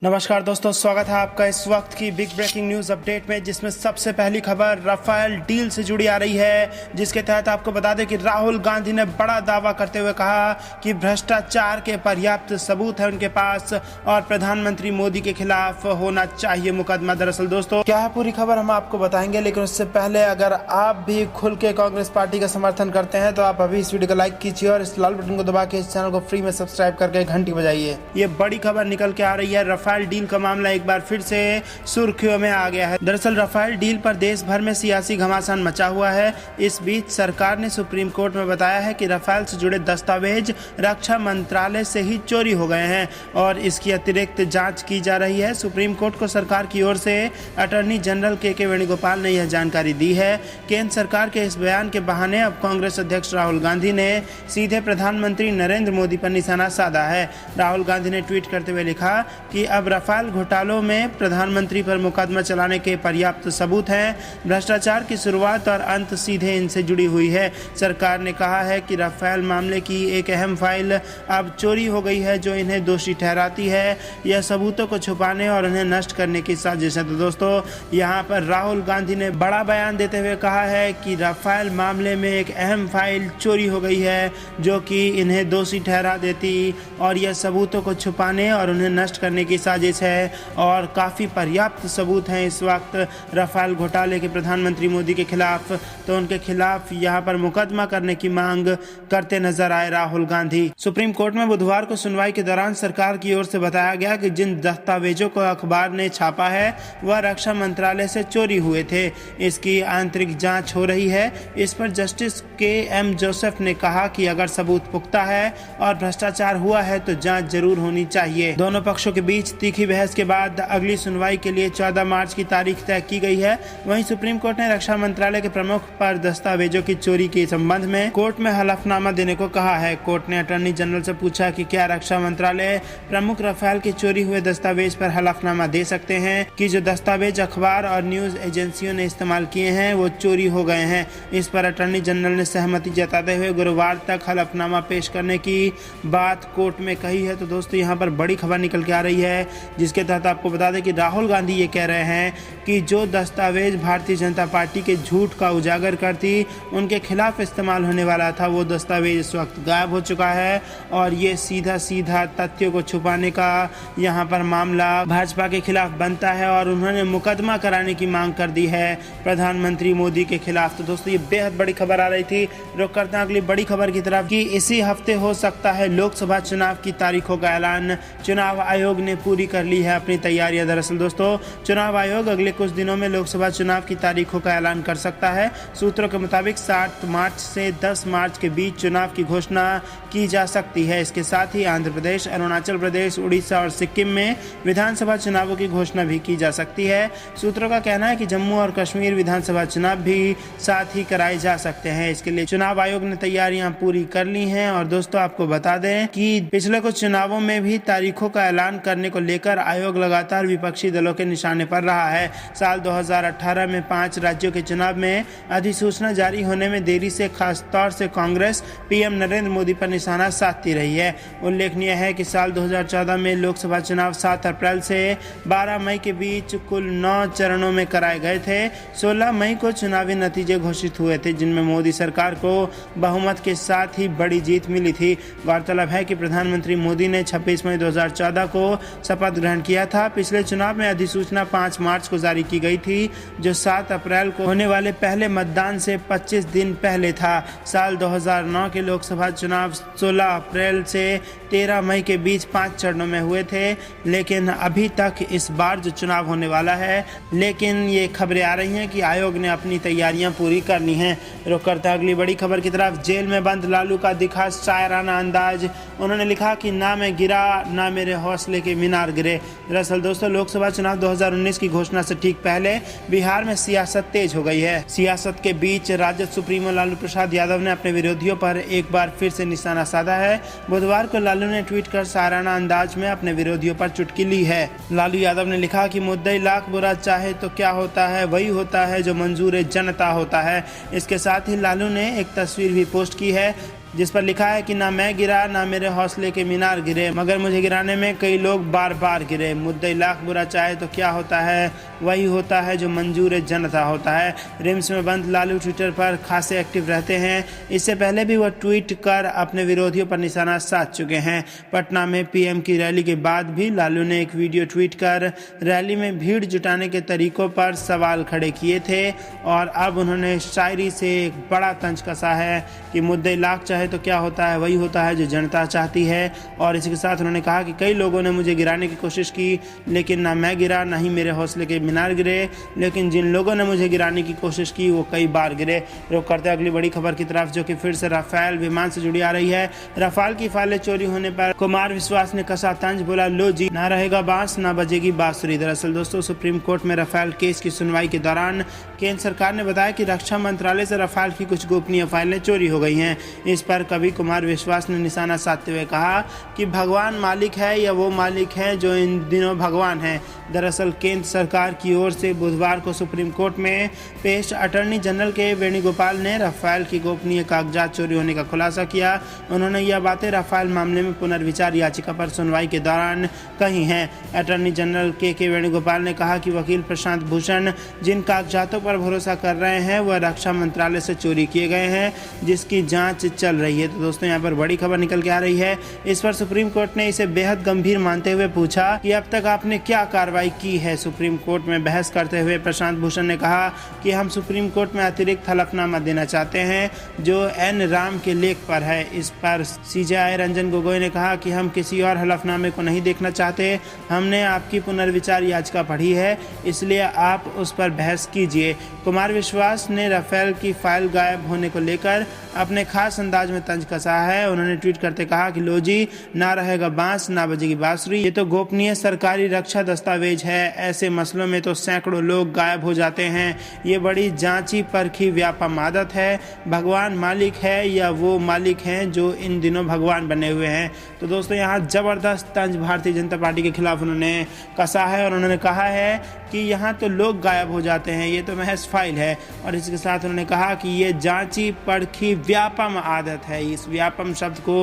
नमस्कार दोस्तों, स्वागत है आपका इस वक्त की बिग ब्रेकिंग न्यूज अपडेट में, जिसमें सबसे पहली खबर राफेल डील से जुड़ी आ रही है, जिसके तहत आपको बता दें कि राहुल गांधी ने बड़ा दावा करते हुए कहा कि भ्रष्टाचार के पर्याप्त सबूत है उनके पास और प्रधानमंत्री मोदी के खिलाफ होना चाहिए मुकदमा। दरअसल दोस्तों, क्या है पूरी खबर हम आपको बताएंगे, लेकिन उससे पहले अगर आप भी खुल के कांग्रेस पार्टी का समर्थन करते हैं तो आप अभी इस वीडियो को लाइक कीजिए और इस लाल बटन को दबा के इस चैनल को फ्री में सब्सक्राइब करके घंटी बजाइए। ये बड़ी खबर निकल के आ रही है। राफेल डील का मामला एक बार फिर से सुर्खियों में आ गया है। दरअसल राफेल डील पर देश भर में सियासी घमासान मचा हुआ है। इस बीच सरकार ने सुप्रीम कोर्ट में बताया है कि राफेल से जुड़े दस्तावेज रक्षा मंत्रालय से ही चोरी हो गए हैं और इसकी अतिरिक्त जांच की जा रही है। सुप्रीम कोर्ट को सरकार की ओर से अटॉर्नी जनरल के वेणुगोपाल ने यह जानकारी दी है। केंद्र सरकार के इस बयान के बहाने अब कांग्रेस अध्यक्ष राहुल गांधी ने सीधे प्रधानमंत्री नरेंद्र मोदी पर निशाना साधा है। राहुल गांधी ने ट्वीट करते हुए लिखा कि अब राफेल घोटालों में प्रधानमंत्री पर मुकदमा चलाने के पर्याप्त सबूत हैं। भ्रष्टाचार की शुरुआत और अंत सीधे इनसे जुड़ी हुई है। सरकार ने कहा है कि राफेल मामले की एक अहम फाइल अब चोरी हो गई है, जो इन्हें दोषी ठहराती है। यह सबूतों को छुपाने और उन्हें नष्ट करने की साजिश है। तो दोस्तों, यहाँ पर राहुल गांधी ने बड़ा बयान देते हुए कहा है कि राफेल मामले में एक अहम फाइल चोरी हो गई है, जो कि इन्हें दोषी ठहरा देती और यह सबूतों को छुपाने और उन्हें नष्ट करने की साजिश है और काफ़ी पर्याप्त सबूत हैं इस वक्त राफेल घोटाले के प्रधानमंत्री मोदी के खिलाफ। तो उनके खिलाफ यहाँ पर मुकदमा करने की मांग करते नजर आए राहुल गांधी। सुप्रीम कोर्ट में बुधवार को सुनवाई के दौरान सरकार की ओर से बताया गया कि जिन दस्तावेजों को अखबार ने छापा है वह रक्षा मंत्रालय से चोरी हुए थे। इसकी आंतरिक जांच हो रही है। इस पर जस्टिस के.एम. जोसेफ ने कहा कि अगर सबूत पुख्ता है और भ्रष्टाचार हुआ है तो जांच जरूर होनी चाहिए। दोनों पक्षों के बीच तीखी बहस के बाद अगली सुनवाई के लिए 14 मार्च की तारीख तय की गई है। वहीं सुप्रीम कोर्ट ने रक्षा मंत्रालय के प्रमुख पर दस्तावेजों की चोरी के संबंध में कोर्ट में हलफनामा देने को कहा है। कोर्ट ने अटॉर्नी जनरल से पूछा कि क्या रक्षा मंत्रालय प्रमुख राफेल के चोरी हुए दस्तावेज पर हलफनामा दे सकते हैं कि जो दस्तावेज अखबार और न्यूज एजेंसियों ने इस्तेमाल किए हैं वो चोरी हो गए हैं। इस पर अटॉर्नी जनरल ने सहमति जताते हुए गुरुवार तक हलफनामा पेश करने की बात कोर्ट में कही है। तो दोस्तों, यहाँ पर बड़ी खबर निकल के आ रही है, जिसके तहत आपको बता दें कि राहुल गांधी ये कह रहे हैं कि जो दस्तावेज भारतीय जनता पार्टी के झूठ का उजागर करती उनके खिलाफ इस्तेमाल होने वाला था, वो दस्तावेज इस वक्त गायब हो चुका है और ये सीधा सीधा तथ्यों को छुपाने का यहाँ पर मामला भाजपा के खिलाफ बनता है और उन्होंने मुकदमा कराने की मांग कर दी है प्रधानमंत्री मोदी के खिलाफ। तो दोस्तों, ये बेहद बड़ी खबर आ रही थी। रुक करते हैं अगली बड़ी खबर की तरफ कि इसी हफ्ते हो सकता है लोकसभा चुनाव की तारीखों का ऐलान। चुनाव आयोग ने पूरी कर ली है अपनी तैयारियां। दरअसल दोस्तों, चुनाव आयोग अगले कुछ दिनों में लोकसभा चुनाव की तारीखों का ऐलान कर सकता है। सूत्रों के मुताबिक 7 मार्च से 10 मार्च के बीच चुनाव की घोषणा की जा सकती है। इसके साथ ही आंध्र प्रदेश, अरुणाचल प्रदेश, उड़ीसा और सिक्किम में विधानसभा चुनावों की घोषणा भी की जा सकती है। सूत्रों का कहना है कि जम्मू और कश्मीर विधानसभा चुनाव भी साथ ही कराए जा सकते हैं। इसके लिए चुनाव आयोग ने तैयारियां पूरी कर ली हैं। और दोस्तों, आपको बता दें कि पिछले कुछ चुनावों में भी तारीखों का ऐलान करने को लेकर आयोग लगातार विपक्षी दलों के निशाने पर रहा है। साल 2018 में 5 राज्यों के चुनाव में अधिसूचना जारी होने में देरी से खास तौर से कांग्रेस पीएम नरेंद्र मोदी पर निशाना साधती रही है। उल्लेखनीय है कि साल 2014 में लोकसभा चुनाव 7 अप्रैल से 12 मई के बीच कुल 9 चरणों में कराए गए थे। 16 मई को चुनावी नतीजे घोषित हुए थे, जिनमें मोदी सरकार को बहुमत के साथ ही बड़ी जीत मिली थी। गौरतलब है कि प्रधानमंत्री मोदी ने 26 मई 2014 को शपथ ग्रहण किया था। पिछले चुनाव में अधिसूचना 5 मार्च को जारी की गई थी, जो 7 अप्रैल को होने वाले पहले मतदान से 25 दिन पहले था। साल 2009 के लोकसभा चुनाव 16 अप्रैल से 13 मई के बीच 5 चरणों में हुए थे, लेकिन अभी तक इस बार जो चुनाव होने वाला है, लेकिन ये खबरें आ रही हैं कि आयोग ने अपनी तैयारियां पूरी कर ली हैं। रुक करते हैं अगली बड़ी खबर की तरफ। जेल में बंद लालू का दिखा शायराना अंदाज। उन्होंने लिखा कि ना मैं गिरा ना मेरे हौसले के मीनार गिरे। दरअसल दोस्तों, लोकसभा चुनाव 2019 की घोषणा से ठीक पहले बिहार में सियासत तेज हो गई है। सियासत के बीच राजद सुप्रीमो लालू प्रसाद यादव ने अपने विरोधियों पर एक बार फिर से निशाना साधा है। बुधवार को लालू ने ट्वीट कर शायराना अंदाज में अपने विरोधियों पर चुटकी ली है। लालू यादव ने लिखा कि मुद्दई लाख बुरा चाहे तो क्या होता है, वही होता है जो मंजूर जनता होता है। इसके साथ ही लालू ने एक तस्वीर भी पोस्ट की है जिस पर लिखा है कि ना मैं गिरा ना मेरे हौसले के मीनार गिरे, मगर मुझे गिराने में कई लोग बार बार गिरे। मुद्दई लाख बुरा चाहे तो क्या होता है, वही होता है जो मंजूर जनता होता है। रिम्स में बंद लालू ट्विटर पर खासे एक्टिव रहते हैं। इससे पहले भी वह ट्वीट कर अपने विरोधियों पर निशाना साध चुके हैं। पटना में पीएम की रैली के बाद भी लालू ने एक वीडियो ट्वीट कर रैली में भीड़ जुटाने के तरीकों पर सवाल खड़े किए थे और अब उन्होंने शायरी से एक बड़ा तंज कसा है कि मुद्दे लाख चाहे तो क्या होता है, वही होता है जो जनता चाहती है। और इसी के साथ उन्होंने कहा कि कई लोगों ने मुझे गिराने की कोशिश की, लेकिन ना मैं गिरा ना ही मेरे हौसले के मीनार गिरे, लेकिन जिन लोगों ने मुझे गिराने की कोशिश की वो कई बार गिरे। रुक करते अगली बड़ी खबर की तरफ, जो कि फिर से राफेल विमान से जुड़ी आ रही है। राफेल की फाइलें चोरी होने पर कुमार विश्वास ने कसा तंज, बोला लो जी, ना रहेगा बांस ना बजेगी बांसुरी। दरअसल दोस्तों, सुप्रीम कोर्ट में राफेल केस की सुनवाई के दौरान केंद्र सरकार ने बताया कि रक्षा मंत्रालय से राफेल की कुछ गोपनीय फाइलें चोरी हो गई हैं। इस पर कवि कुमार विश्वास ने निशाना साधते हुए कहा कि भगवान मालिक है या वो मालिक है जो इन दिनों भगवान है। दरअसल केंद्र सरकार की ओर से बुधवार को सुप्रीम कोर्ट में पेश अटॉर्नी जनरल के वेणुगोपाल ने राफेल की गोपनीय कागजात चोरी होने का खुलासा किया। उन्होंने यह बातें राफेल मामले में पुनर्विचार याचिका पर सुनवाई के दौरान कही हैं। अटॉर्नी जनरल के वेणुगोपाल ने कहा कि वकील प्रशांत भूषण जिन कागजातों पर भरोसा कर रहे हैं वह रक्षा मंत्रालय से चोरी किए गए हैं, जिसकी जांच चल रही है। तो दोस्तों, यहाँ पर बड़ी खबर निकल के आ रही है। इस पर सुप्रीम कोर्ट ने इसे बेहद गंभीर मानते हुए पूछा कि अब तक आपने क्या कार्रवाई की है। सुप्रीम कोर्ट में बहस करते हुए प्रशांत भूषण ने कहा कि हम सुप्रीम कोर्ट में अतिरिक्त हलफनामा देना चाहते हैं जो एन राम के लेख पर है। इस पर सीजेआई रंजन गोगोई ने कहा कि हम किसी और हलफनामे को नहीं देखना चाहते, हमने आपकी पुनर्विचार याचिका पढ़ी है, इसलिए आप उस पर बहस कीजिए। कुमार विश्वास ने राफेल की फाइल गायब होने को लेकर अपने खास अंदाज में तंज कसा है। उन्होंने ट्वीट करते कहा कि लो जी, ना रहेगा बांस ना बजेगी बांसुरी, ये तो गोपनीय सरकारी रक्षा दस्तावेज है। ऐसे मसलों में तो सैकड़ों लोग गायब हो जाते हैं। ये बड़ी जांची परखी व्यापम आदत है। भगवान मालिक है या वो मालिक हैं जो इन दिनों भगवान बने हुए हैं। तो दोस्तों, यहाँ जबरदस्त तंज भारतीय जनता पार्टी के खिलाफ उन्होंने कसा है और उन्होंने कहा है कि यहाँ तो लोग गायब हो जाते हैं, ये तो महज फाइल है। और इसके साथ उन्होंने कहा कि ये जांची परखी व्यापम आदत है। इस व्यापम शब्द को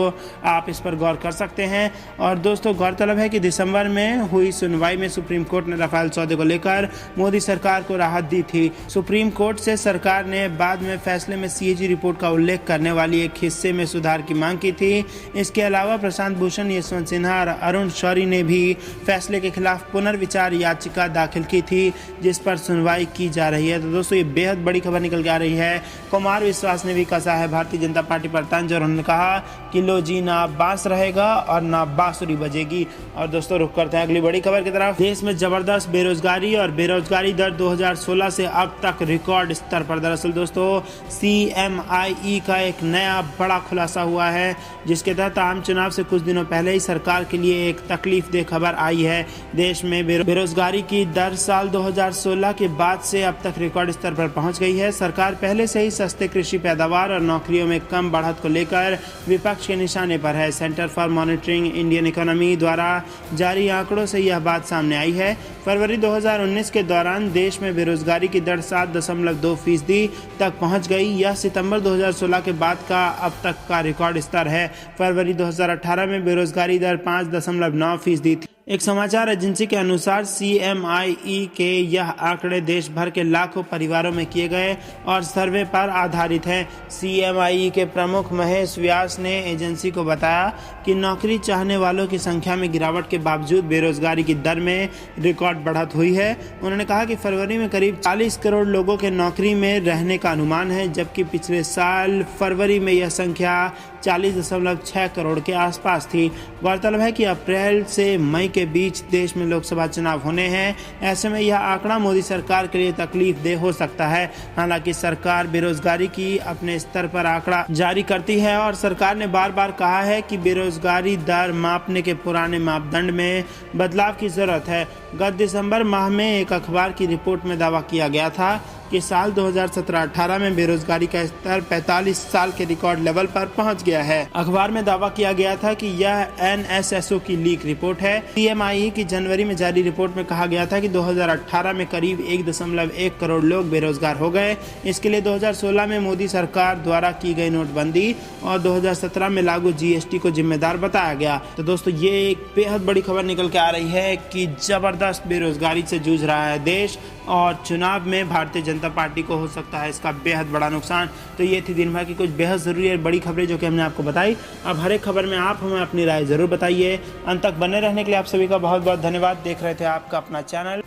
आप इस पर गौर कर सकते हैं। और दोस्तों, गौरतलब है कि दिसंबर में हुई सुनवाई में सुप्रीम कोर्ट ने राफेल सौदे को लेकर मोदी सरकार को राहत दी थी। सुप्रीम कोर्ट से सरकार ने बाद में फैसले में सीएजी रिपोर्ट का उल्लेख करने वाली एक हिस्से में सुधार की मांग की थी। इसके अलावा प्रशांत भूषण, यशवंत सिन्हा और अरुण शौरी ने भी फैसले के खिलाफ पुनर्विचार याचिका दाखिल की थी, जिस पर सुनवाई की जा रही है। तो दोस्तों, ये बेहद बड़ी खबर निकल के आ रही है। कुमार विश्वास ने भी कसा है भारतीय जनता पार्टी पर तंज और उन्होंने कहा कि लो जी, ना बांस रहेगा और ना बांसुरी बजेगी। और दोस्तों, रुक करते हैं अगली बड़ी खबर की तरफ। देश में जबरदस्त बेरोजगारी और बेरोजगारी दर 2016 से अब तक रिकॉर्ड स्तर पर। दरअसल दोस्तों, CMIE का एक नया बड़ा खुलासा हुआ है, जिसके तहत आम चुनाव से कुछ दिनों पहले ही सरकार के लिए एक तकलीफदेह खबर आई है। देश में बेरोजगारी की दर साल 2016 के बाद से अब तक रिकॉर्ड स्तर पर पहुंच गई है। सरकार पहले से ही सस्ते कृषि पैदावार और नौकरियों में कम बढ़त को लेकर विपक्ष के निशाने पर है। Centre for monitoring Indian economy द्वारा जारी आंकड़ों से यह बात सामने आई है। फरवरी 2019 के दौरान देश में बेरोजगारी की दर 7.2% तक पहुंच गई। यह सितंबर 2016 के बाद का अब तक का रिकॉर्ड स्तर है। फरवरी 2018 में बेरोजगारी दर 5.9% थी। एक समाचार एजेंसी के अनुसार CMIE के यह आंकड़े देश भर के लाखों परिवारों में किए गए और सर्वे पर आधारित हैं। CMIE के प्रमुख महेश व्यास ने एजेंसी को बताया कि नौकरी चाहने वालों की संख्या में गिरावट के बावजूद बेरोजगारी की दर में रिकॉर्ड बढ़त हुई है। उन्होंने कहा कि फरवरी में करीब 40 करोड़ लोगों के नौकरी में रहने का अनुमान है, जबकि पिछले साल फरवरी में यह संख्या 40.6 करोड़ के आसपास थी। गौरतलब है कि अप्रैल से मई के बीच देश में लोकसभा चुनाव होने हैं। ऐसे में यह आंकड़ा मोदी सरकार के लिए तकलीफदेह हो सकता है। हालांकि सरकार बेरोजगारी की अपने स्तर पर आंकड़ा जारी करती है और सरकार ने बार बार कहा है कि बेरोजगारी दर मापने के पुराने मापदंड में बदलाव की जरूरत है। गत दिसंबर माह में एक अखबार की रिपोर्ट में दावा किया गया था कि साल 2017-18 में बेरोजगारी का स्तर 45 साल के रिकॉर्ड लेवल पर पहुंच गया है। अखबार में दावा किया गया था कि यह NSSO की लीक रिपोर्ट है। PMI की जनवरी में जारी रिपोर्ट में कहा गया था कि 2018 में करीब 1.1 करोड़ लोग बेरोजगार हो गए। इसके लिए 2016 में मोदी सरकार द्वारा की गई नोटबंदी और 2017 में लागू GST को जिम्मेदार बताया गया। तो दोस्तों, ये एक बेहद बड़ी खबर निकल के आ रही है कि जबरदस्त बेरोजगारी से जूझ रहा है देश और चुनाव में भारतीय जनता पार्टी को हो सकता है इसका बेहद बड़ा नुकसान। तो ये थी दिन भर की कुछ बेहद ज़रूरी और बड़ी खबरें जो कि हमने आपको बताई। अब हर एक खबर में आप हमें अपनी राय ज़रूर बताइए। अंत तक बने रहने के लिए आप सभी का बहुत बहुत धन्यवाद। देख रहे थे आपका अपना चैनल